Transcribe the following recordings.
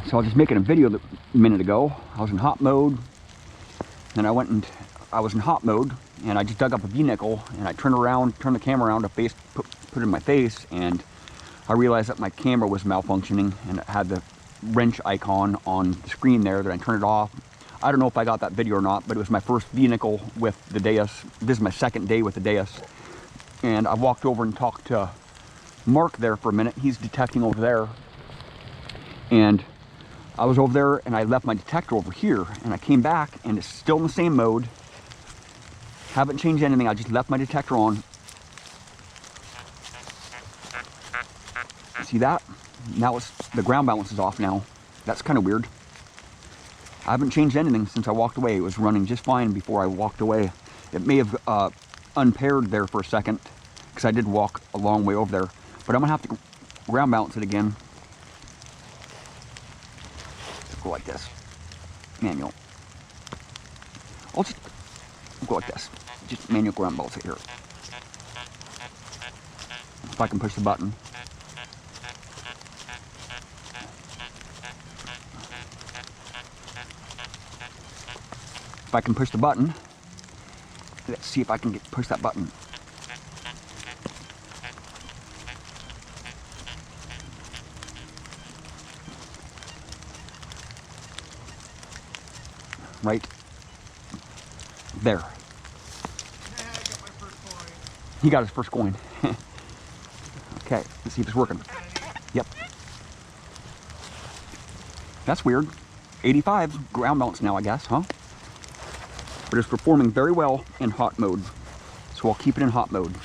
So I was just making a video a minute ago. I was in hot mode, and I was in hot mode, and I just dug up a V-nickel, and I turned the camera around to put it in my face, and I realized that my camera was malfunctioning, and it had the wrench icon on the screen there. Then I turned it off. I don't know if I got that video or not, but it was my first V-nickel with the Deus. This is my second day with the Deus, and I walked over and talked to Mark there for a minute. He's detecting over there, and I was over there and I left my detector over here, and I came back and it's still in the same mode. Haven't changed anything. I just left my detector on. See that? Now the ground balance is off now. That's kind of weird. I haven't changed anything since I walked away. It was running just fine before I walked away. It may have unpaired there for a second because I did walk a long way over there, but I'm gonna have to ground balance it again. Go like this, manual. I'll just go like this, just manual ground balance it here. If I can push the button. If I can push the button, let's see if I can push that button. Right there. He got his first coin. Okay, let's see if it's working. Yep. That's weird. 85 ground balance now, I guess, huh? But it's performing very well in hot mode. So I'll keep it in hot mode.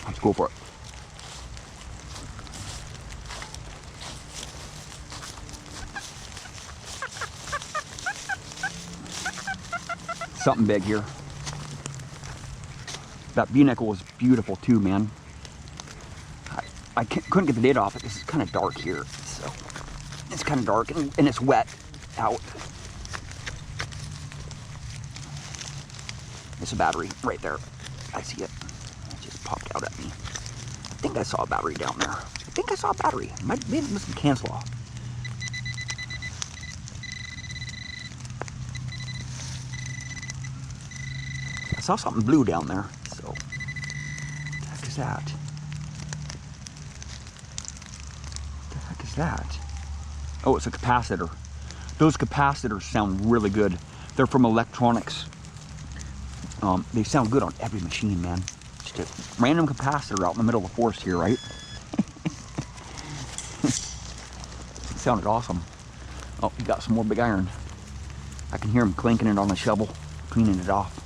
Let's go for it. Something big here. That V-nickel was beautiful too, man. I couldn't get the data off it. This is kind of dark here, so it's kind of dark and it's wet out. It's a battery right there. I see it. It just popped out at me. I think I saw a battery down there. I think I saw a battery. Maybe it must cancel off. I saw something blue down there, so what the heck is that? What the heck is that? Oh, it's a capacitor. Those capacitors sound really good. They're from electronics. They sound good on every machine, man. Just a random capacitor out in the middle of the forest here, right? It sounded awesome. Oh, he got some more big iron. I can hear him clinking it on the shovel, cleaning it off.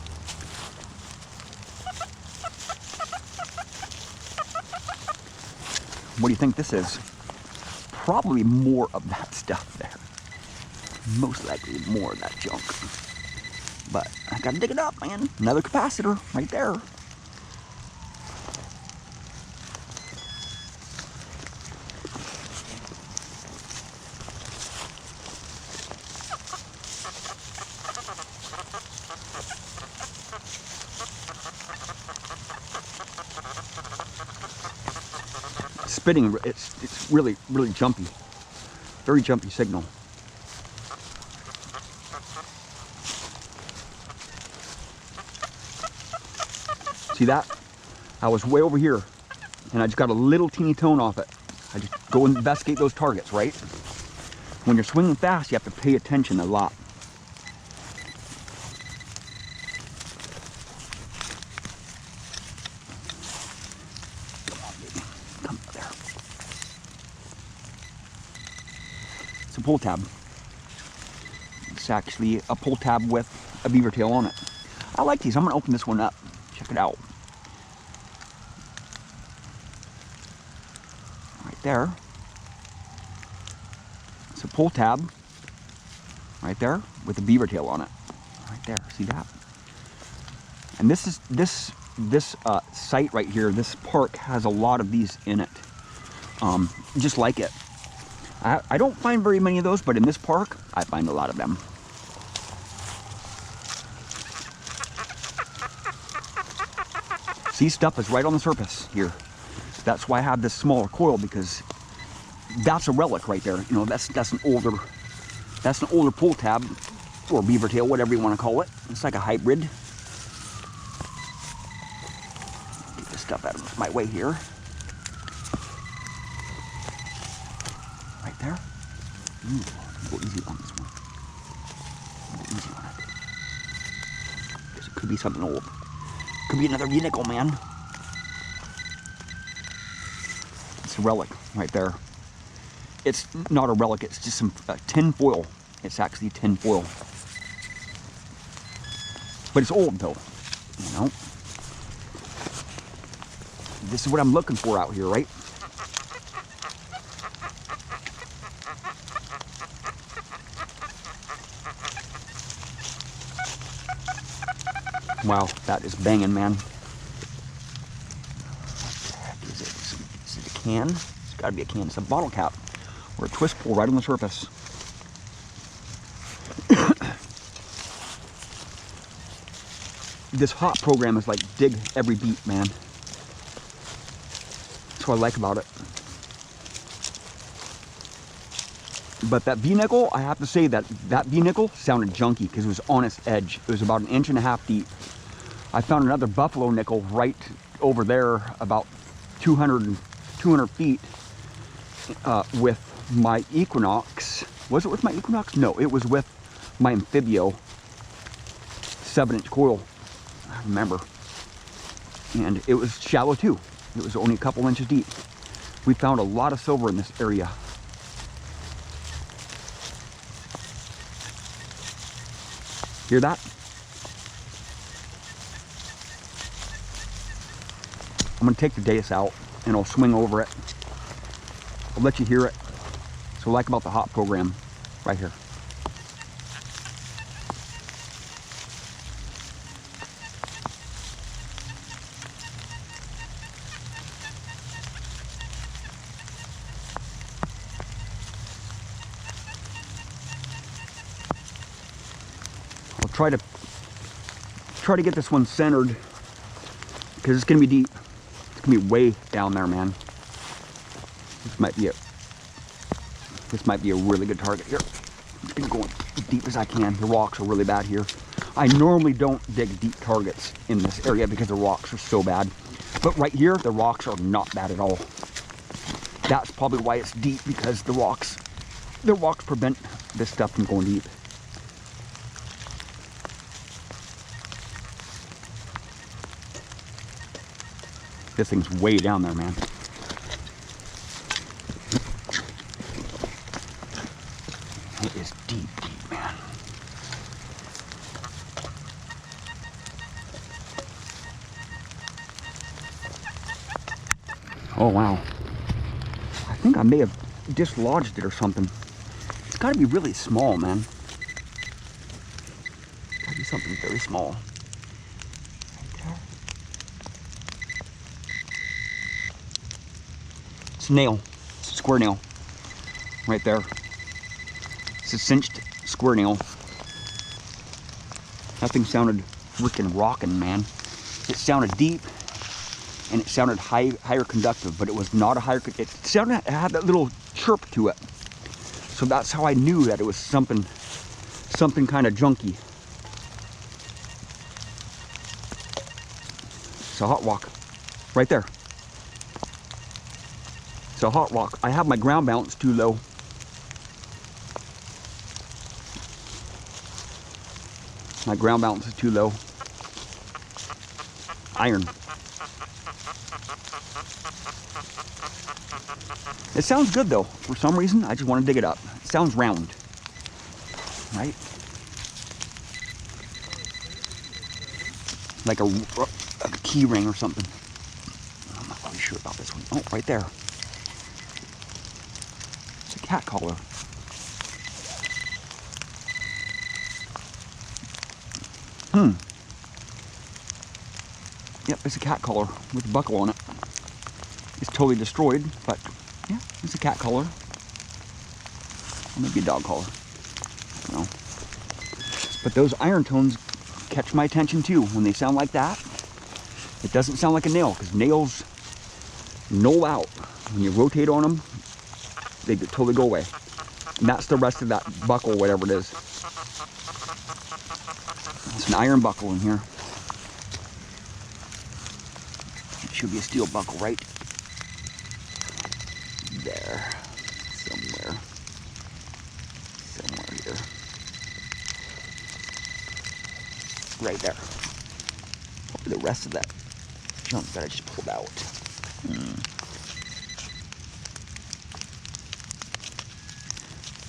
What do you think this is? Probably more of that stuff there. Most likely more of that junk. But I gotta dig it up, man. Another capacitor right there. Spitting, it's really jumpy. Very jumpy signal. See that? I was way over here and I just got a little teeny tone off it. I just go and investigate those targets, right? When you're swinging fast, you have to pay attention a lot. It's a pull tab. It's actually a pull tab with a beaver tail on it. I like these. I'm gonna open this one up. Check it out. Right there. It's a pull tab. Right there with a beaver tail on it. Right there. See that? And this site right here, this park has a lot of these in it. Just like it. I don't find very many of those, but in this park, I find a lot of them. See, stuff is right on the surface here. That's why I have this smaller coil, because that's a relic right there. You know, that's an older pull tab or beaver tail, whatever you want to call it. It's like a hybrid. Get this stuff out of my way here. Right there. Ooh, go easy on this one. Go easy on it. Because it could be something old. Could be another V-nickel, man. It's a relic right there. It's not a relic, it's just some tin foil. It's actually tin foil. But it's old though, you know. This is what I'm looking for out here, right? Wow, that is banging, man. What the heck is it? Is it a can? It's gotta be a can. It's a bottle cap or a twist pull right on the surface. This hot program is like dig every beat, man. That's what I like about it. But that V-nickel, I have to say that V-nickel sounded junky because it was on its edge. It was about 1.5 inches deep. I found another buffalo nickel right over there about 200 feet with my Equinox. Was it with my Equinox? No, it was with my Amphibio 7-inch coil. I remember. And it was shallow too. It was only a couple inches deep. We found a lot of silver in this area. Hear that? I'm gonna take the Deus out and I'll swing over it. I'll let you hear it. So like about the hot program right here. I'll try to get this one centered because it's gonna be deep. It's gonna be way down there, man. This might be a really good target here. I'm just gonna go as deep as I can. The rocks are really bad here. I normally don't dig deep targets in this area because the rocks are so bad. But right here, the rocks are not bad at all. That's probably why it's deep, because the rocks prevent this stuff from going deep. This thing's way down there, man. It is deep, deep, man. Oh, wow. I think I may have dislodged it or something. It's gotta be really small, man. Gotta be something very small. It's a nail. It's a square nail. Right there. It's a cinched square nail. That thing sounded freaking rockin', man. It sounded deep and it sounded higher conductive, but it was not a higher. It had that little chirp to it. So that's how I knew that it was something kind of junky. It's a hot rock. Right there. It's a hot rock. I have my ground balance too low. My ground balance is too low. Iron. It sounds good though. For some reason, I just want to dig it up. It sounds round. Right? Like a key ring or something. I'm not really sure about this one. Oh, right there. It's a cat collar. Yep, it's a cat collar with a buckle on it. It's totally destroyed, but yeah, it's a cat collar. Or maybe a dog collar. I don't know. But those iron tones catch my attention too. When they sound like that, it doesn't sound like a nail, because nails knoll out. When you rotate on them, They totally go away. And that's the rest of that buckle, whatever it is. It's an iron buckle in here. It should be a steel buckle right there. Somewhere here. Right there. Probably the rest of that junk that I just pulled out.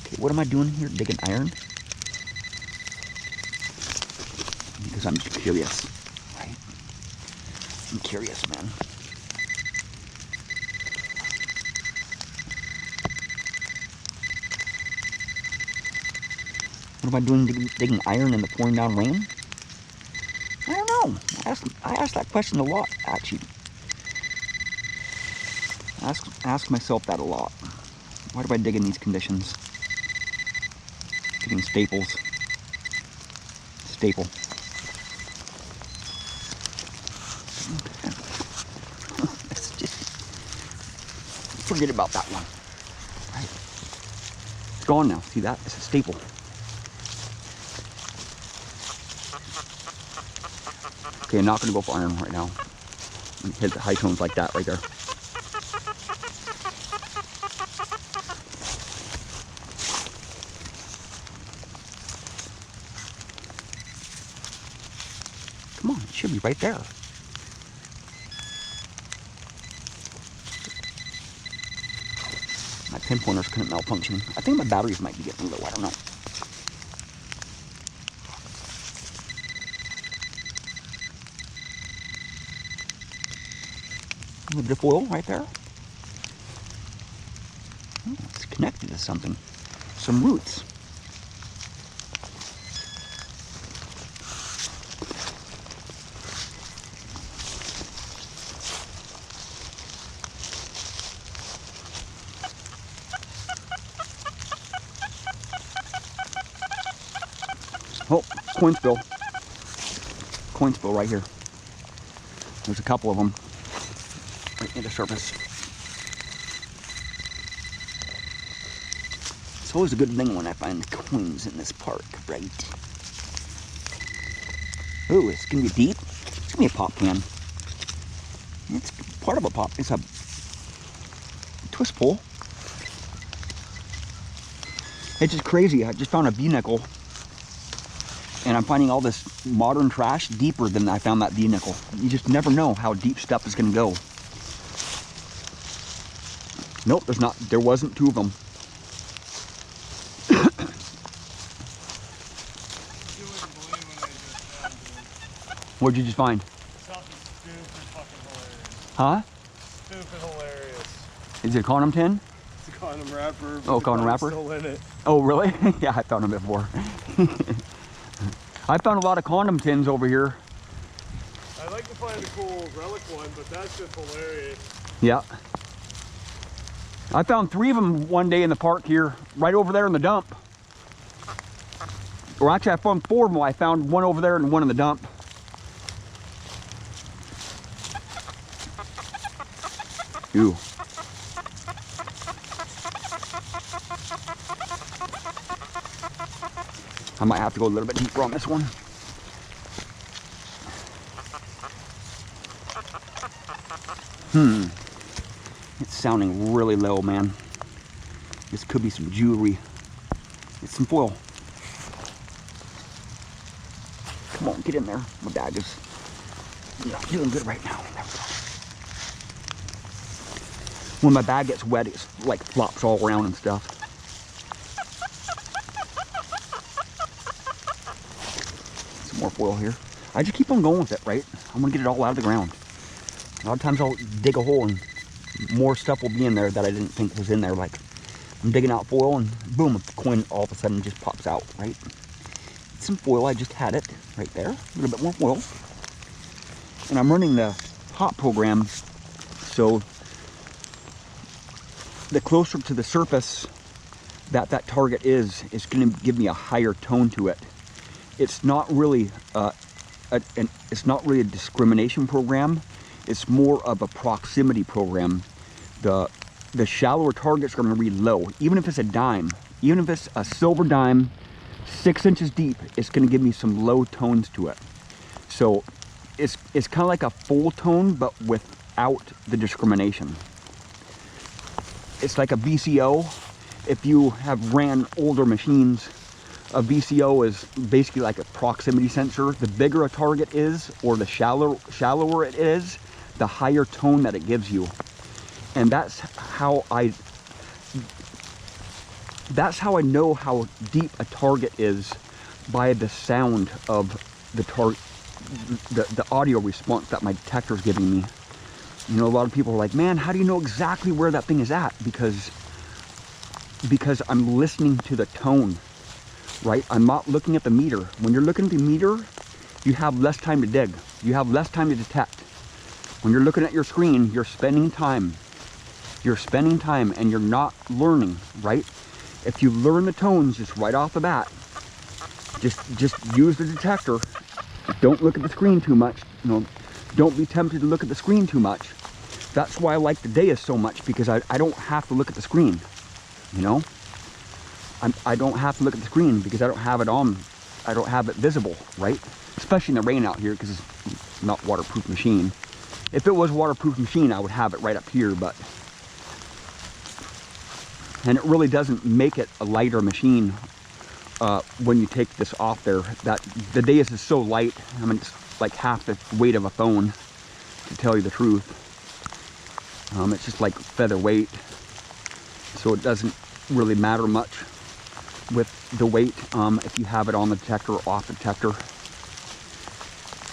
Okay, what am I doing here? Digging iron? Because I'm curious, right? I'm curious, man. What am I doing digging iron in the pouring down rain? I don't know. I ask that question a lot, actually. Ask myself that a lot. Why do I dig in these conditions? Digging staples. Staple. Let's just forget about that one. Right. It's gone now. See that? It's a staple. Okay, I'm not going to go for iron right now. Hit the high tones like that right there. Come on, it should be right there. My pinpointers couldn't malfunction. I think my batteries might be getting low, I don't know. A little bit of foil right there. Oh, it's connected to something. Some roots. Oh, coin spill. Coin spill right here. There's a couple of them. Right near the surface. It's always a good thing when I find coins in this park, right? Ooh, it's gonna be deep. It's gonna be a pop can. It's part of a pop. It's a twist pull. It's just crazy. I just found a V-nickel, and I'm finding all this modern trash deeper than I found that V-nickel. You just never know how deep stuff is gonna go. Nope, there's not. There wasn't two of them. What'd you just find? Something stupid fucking hilarious. Huh? Stupid hilarious. Is it a condom tin? It's a condom wrapper. Oh, condom wrapper? Still in it. Oh, really? Yeah, I found them before. I found a lot of condom tins over here. I'd like to find a cool relic one, but that's just hilarious. Yeah. I found 3 of them one day in the park here, right over there in the dump. Or actually, I found 4 of them. I found one over there and one in the dump. Ooh. I might have to go a little bit deeper on this one. It's sounding really low, man. This could be some jewelry. It's some foil. Come on, get in there. My bag is not doing good right now. There we go. When my bag gets wet, it's like flops all around and stuff. Some more foil here. I just keep on going with it, right? I'm gonna get it all out of the ground. A lot of times I'll dig a hole and more stuff will be in there that I didn't think was in there. Like I'm digging out foil and boom, a coin all of a sudden just pops out, right? Some foil, I just had it right there. A little bit more foil. And I'm running the hot program, so the closer to the surface that target is going to give me a higher tone to it. It's not really it's not really a discrimination program. It's more of a proximity program. The the shallower target's gonna read low. Even if it's a dime, even if it's a silver dime, 6 inches deep, it's gonna give me some low tones to it. So it's kind of like a full tone, but without the discrimination. It's like a VCO. If you have ran older machines, a VCO is basically like a proximity sensor. The bigger a target is, or the shallower it is, the higher tone that it gives you. And that's how I know how deep a target is, by the sound of the audio response that my detector is giving me. You know, a lot of people are like, man, how do you know exactly where that thing is at? Because I'm listening to the tone, right? I'm not looking at the meter. When you're looking at the meter, you have less time to dig. You have less time to detect. When you're looking at your screen, you're spending time. You're spending time and you're not learning, right? If you learn the tones just right off the bat, just use the detector. Don't look at the screen too much. You know, don't be tempted to look at the screen too much. That's why I like the Deus so much, because I don't have to look at the screen. You know, I don't have to look at the screen because I don't have it on. I don't have it visible, right? Especially in the rain out here, because it's not a waterproof machine. If it was a waterproof machine, I would have it right up here, but. And it really doesn't make it a lighter machine when you take this off there. The Deus is so light. I mean, it's like half the weight of a phone, to tell you the truth. It's just like featherweight, so it doesn't really matter much with the weight if you have it on the detector or off the detector.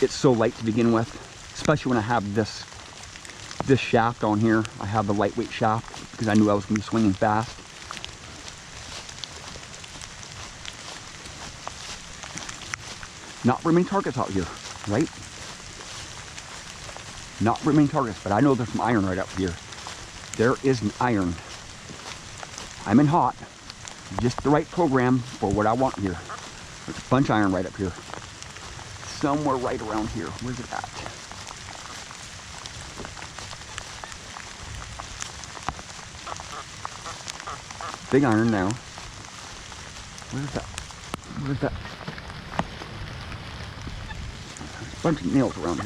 It's so light to begin with, especially when I have this shaft on here. I have the lightweight shaft because I knew I was going to be swinging fast. Not very many targets out here, right? Not very many targets, but I know there's some iron right up here. There is an iron. I'm in hot. Just the right program for what I want here. There's a bunch of iron right up here. Somewhere right around here. Where's it at? Big iron now. Where's that? Where's that? Bunch of nails around